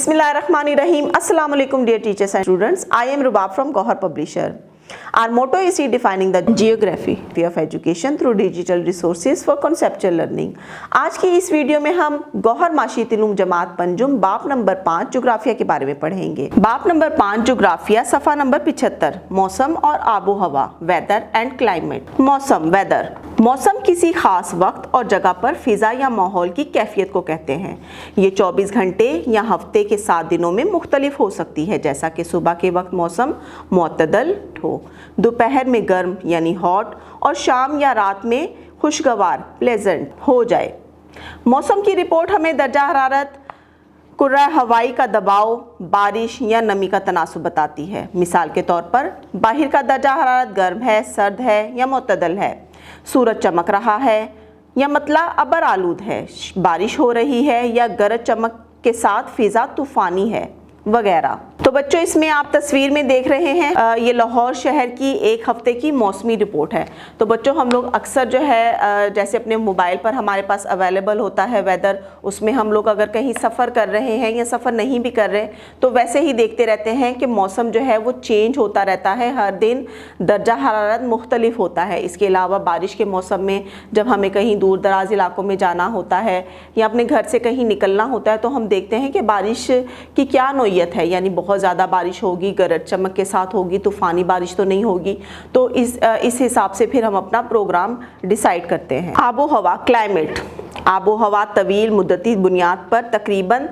Bismillahirrahmanirrahim. Assalamu alaikum dear teachers and students. I am Rubab from Gohar Publisher. Our motto is redefining the geography of education through digital resources for conceptual learning. आज की इस video में हम गौहर माशी तिलुम जमात पंजुम बाप number 5 जोग्राफिया के बारे में पढ़ेंगे। बाप नंबर 5 जोग्राफिया सफ़ा नंबर 75 मौसम और आबो हवा वेदर एंड क्लाइमेट। मौसम वेदर मौसम किसी खास वक्त और जगह पर फिजा या माहौल की कैफियत को कहते हैं। ये 24 घंटे या हफ्ते के 7 दिनों में मुख्तलिफ हो सकती है, जैसा कि सुबह के वक्त मौसम मुअतदल हो, दोपहर में गर्म यानी हॉट और शाम या रात में खुशगवार प्लेजेंट हो जाए। मौसम की रिपोर्ट हमें दर्जा हरारत, कुर्रा हवाई का दबाव, बारिश या नमी का तनासुब बताती है। मिसाल के तौर पर बाहर का दर्जा हरारत गर्म है, सर्द है या मुअतदल है, सूरज चमक रहा है या मतला अबर आलूद है, बारिश हो रही है या गरज चमक के साथ फिजा तूफानी है वगैरह। तो बच्चों इसमें आप तस्वीर में देख रहे हैं ये लाहौर शहर की एक हफ्ते की मौसमी रिपोर्ट है। तो बच्चों हम लोग अक्सर जो है जैसे अपने मोबाइल पर हमारे पास अवेलेबल होता है वेदर, उसमें हम लोग अगर कहीं सफ़र कर रहे हैं या सफ़र नहीं भी कर रहे तो वैसे ही देखते रहते हैं कि मौसम जो है वो चेंज होता रहता है, हर दिन दर्जा हरारत मुख्तलिफ होता है। इसके अलावा बारिश के मौसम में जब हमें कहीं दूर दराज इलाकों में जाना होता है या अपने घर से कहीं निकलना होता है तो हम देखते हैं कि बारिश की क्या नोयत है, यानी बहुत ज़्यादा बारिश होगी, गरज चमक के साथ होगी, तूफ़ानी बारिश तो नहीं होगी। तो इस हिसाब से फिर हम अपना प्रोग्राम डिसाइड करते हैं। आबो हवा क्लाइमेट आबो हवा तवील मुद्दती बुनियाद पर तकरीबन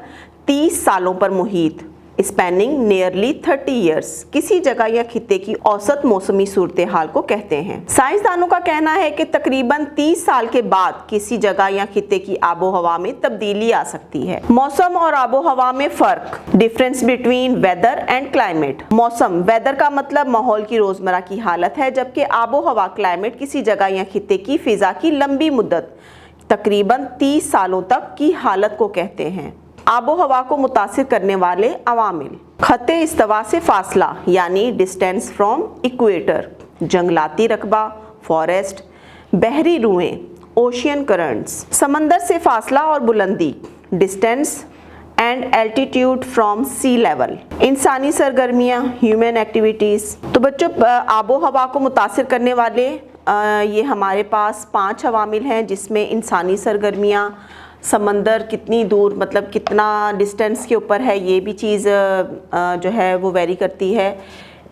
30 सालों पर मुहित स्पैनिंग नियरली 30 ईयर्स किसी जगह या खित्ते की औसत मौसमी सूरत हाल को कहते हैं। साइंसदानों का कहना है कि तकरीबन 30 साल के बाद किसी जगह या खित्ते की आबो हवा में तब्दीली आ सकती है। मौसम और आबो हवा में फर्क, difference between weather and climate. मौसम वेदर का मतलब माहौल की रोजमर्रा की हालत है, जबकि आबो हवा क्लाइमेट किसी जगह या खित्ते की फिजा की लंबी मुद्दत तकरीबन 30 सालों तक की हालत को कहते हैं। आबो हवा को मुतासिर करने वाले अवामिल, खत्ते इस्तवा से फासला यानी डिस्टेंस फ्रॉम इक्वेटर, जंगलाती रकबा फॉरेस्ट, बहरी रुएं ओशियन करंट्स, समंदर से फासला और बुलंदी distance and altitude from sea level, इंसानी सरगर्मियाँ ह्यूमन एक्टिविटीज़। तो बच्चों आबो हवा को मुतासिर करने वाले ये हमारे पास 5 अवामिल हैं, जिसमें इंसानी सरगर्मियाँ, समंदर कितनी दूर मतलब कितना डिस्टेंस के ऊपर है, ये भी चीज़ जो है वो वेरी करती है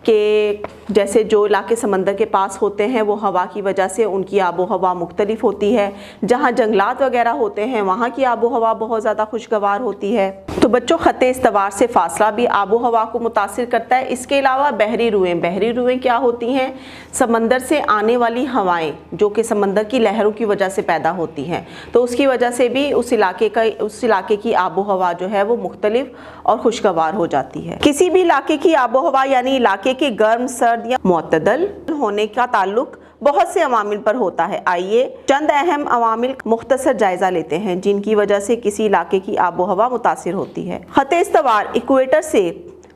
कि जैसे जो इलाके समंदर के पास होते हैं वो हवा की वजह से उनकी आबो हवा मुख्तलिफ होती है। जहाँ जंगलात वगैरह होते हैं वहाँ की आबो हवा बहुत ज़्यादा खुशगवार होती है। तो बच्चों खत्ते इस्तवार से फासला भी आबो हवा को मुतासिर करता है। इसके अलावा बहरी रुएं क्या होती हैं? समंदर से आने वाली हवाएं जो कि समंदर की लहरों की वजह से पैदा होती हैं, तो उसकी वजह से भी उस इलाके की आबो हवा जो है वो मुख्तलिफ और खुशगवार हो जाती है। किसी भी इलाके की आबो हवा यानी इलाके के गर्म सर्द या मुअतदल होने का ताल्लुक बहुत से अवामिल पर होता है। आइए चंद अहम अवामिल मुख्तसर जायजा लेते हैं जिनकी वजह से किसी इलाके की आबो हवा मुतासिर होती है। खत्ते इस्तवार इक्वेटर से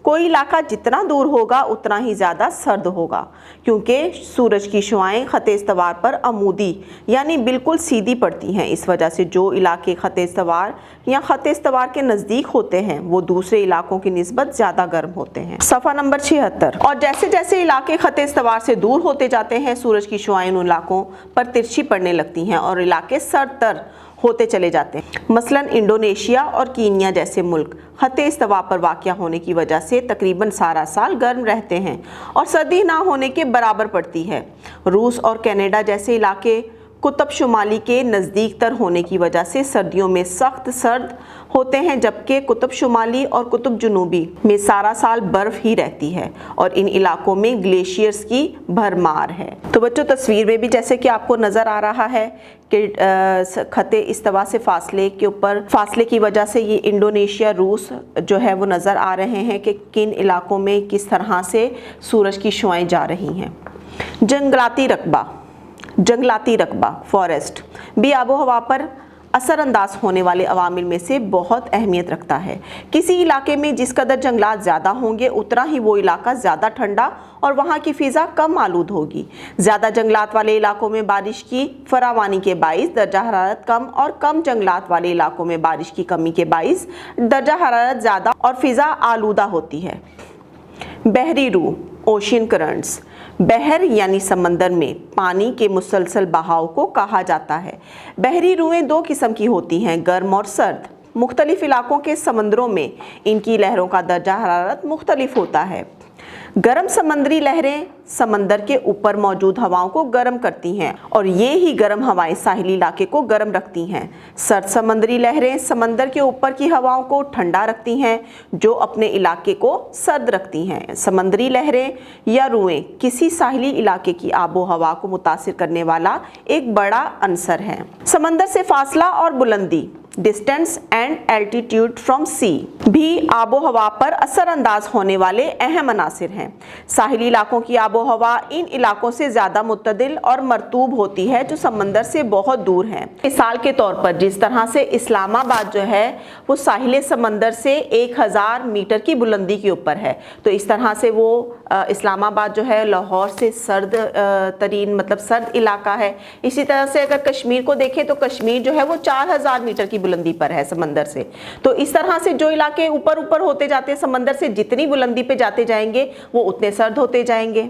कोई इलाका जितना दूर होगा उतना ही ज़्यादा सर्द होगा, क्योंकि सूरज की शुआएं खत्ते इस्तवार पर अमूदी यानी बिल्कुल सीधी पड़ती हैं। इस वजह से जो इलाके खत्ते इस्तवार या खत्ते इस्तवार के नज़दीक होते हैं वो दूसरे इलाकों की निस्बत ज़्यादा गर्म होते हैं। सफ़ा नंबर 76। और जैसे जैसे इलाके खत्ते इस्तवार से दूर होते जाते हैं सूरज की शुआएं उन इलाकों पर तिरछी पड़ने लगती हैं और इलाके सर्दतर होते चले जाते हैं। मसलन इंडोनेशिया और कीनिया जैसे मुल्क खत्ते इस्तवा पर वाक़या होने की वजह से तकरीबन सारा साल गर्म रहते हैं और सर्दी ना होने के बराबर पड़ती है। रूस और कनाडा जैसे इलाके कुतुब शुमाली के नज़दीक तर होने की वजह से सर्दियों में सख्त सर्द होते हैं, जबकि कुतुब शुमाली और कुतुब जुनूबी में सारा साल बर्फ़ ही रहती है और इन इलाकों में ग्लेशियर्स की भरमार है। तो बच्चों तस्वीर में भी जैसे कि आपको नज़र आ रहा है कि खत्ते इस्तवा से फासले की वजह से ये इंडोनेशिया रूस जो है वो नज़र आ रहे हैं कि किन इलाकों में किस तरह से सूरज की शुआएं जा रही हैं। जंगलाती रकबा फॉरेस्ट भी आबो हवा पर असर अंदाज होने वाले अवामिल में से बहुत अहमियत रखता है। किसी इलाके में जिस कदर जंगलात ज़्यादा होंगे उतना ही वो इलाका ज़्यादा ठंडा और वहाँ की फ़िज़ा कम आलूद होगी। ज़्यादा जंगलात वाले इलाकों में बारिश की फरावानी के बाइस दर्जा हरारत कम और कम जंगलात वाले इलाकों में बारिश की कमी के बाइस दर्जा हरारत ज़्यादा और फ़िज़ा आलूदा होती है। बहरी रूह, ओशियन करंट्स, बहर यानी समंदर में पानी के मुसलसल बहाव को कहा जाता है। बहरी रूहें दो किस्म की होती हैं, गर्म और सर्द। मुख्तलिफ इलाकों के समंदरों में इनकी लहरों का दर्जा हरारत मुख्तलिफ होता है। गर्म समंदरी लहरें समंदर के ऊपर मौजूद हवाओं को गर्म करती हैं और ये ही गर्म हवाएं साहिली इलाके को गर्म रखती हैं। सर्द समंदरी लहरें समंदर के ऊपर की हवाओं को ठंडा रखती हैं जो अपने इलाके को सर्द रखती हैं। समंदरी लहरें या रुएं किसी साहिली इलाके की आबो हवा को मुतासिर करने वाला एक बड़ा अंसर है। समंदर से फासला और बुलंदी, डिस्टेंस एंड एल्टीट्यूड फ्रॉम सी भी आबो हवा पर असर अंदाज होने वाले अहम अनासिर हैं। साहिली इलाकों की आबो हवा इन इलाकों से ज़्यादा मुतदिल और मरतूब होती है जो समंदर से बहुत दूर हैं। मिसाल के तौर पर जिस तरह से इस्लामाबाद जो है वो साहिल समंदर से 1000 मीटर की बुलंदी के ऊपर है, तो इस तरह से वो इस्लामाबाद जो है लाहौर से सर्द तरीन मतलब सर्द इलाका है। इसी तरह से अगर कश्मीर को देखें तो कश्मीर जो है वो 4000 मीटर की बुलंदी पर है समंदर से। तो इस तरह से जो इलाके ऊपर ऊपर होते जाते हैं समंदर से, जितनी बुलंदी पे जाते जाएंगे वो उतने सर्द होते जाएंगे।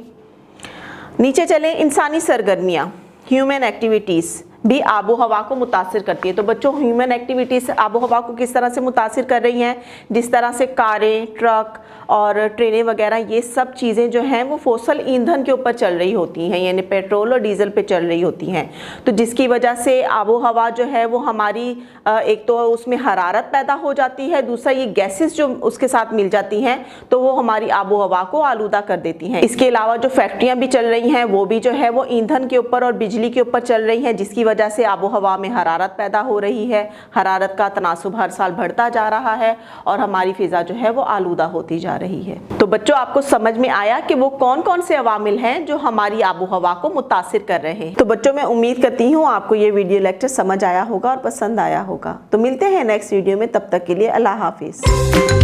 नीचे चलें, इंसानी सरगर्मियाँ, ह्यूमन एक्टिविटीज़ भी आबो हवा को मुतासिर करती है। तो बच्चों, ह्यूमन एक्टिविटीज़ आबो हवा को किस तरह से मुतासिर कर रही हैं? जिस तरह से कारें, ट्रक और ट्रेनें वगैरह ये सब चीज़ें जो हैं वो फोसल ईंधन के ऊपर चल रही होती हैं, यानी पेट्रोल और डीजल पे चल रही होती हैं। तो जिसकी वजह से आबो हवा जो है वो हमारी एक तो उसमें हरारत पैदा हो जाती है, दूसरा ये गैसेस जो उसके साथ मिल जाती हैं तो वो हमारी आबो हवा को आलूदा कर देती हैं। इसके अलावा जो फैक्ट्रियाँ भी चल रही हैं वो भी जो है वो ईंधन के ऊपर और बिजली के ऊपर चल रही हैं, जिसकी वजह से आबो हवा में हरारत पैदा हो रही है। हरारत का तनासुब हर साल बढ़ता जा रहा है और हमारी फ़िज़ा जो है वो आलूदा होती जा रही है। तो बच्चों, आपको समझ में आया कि वो कौन कौन से अवामिल हैं जो हमारी आबो हवा को मुतासिर कर रहे हैं। तो बच्चों, मैं उम्मीद करती हूँ आपको ये वीडियो लेक्चर समझ आया होगा और पसंद आया होगा। तो मिलते हैं नेक्स्ट वीडियो में, तब तक के लिए अल्लाह हाफिज़।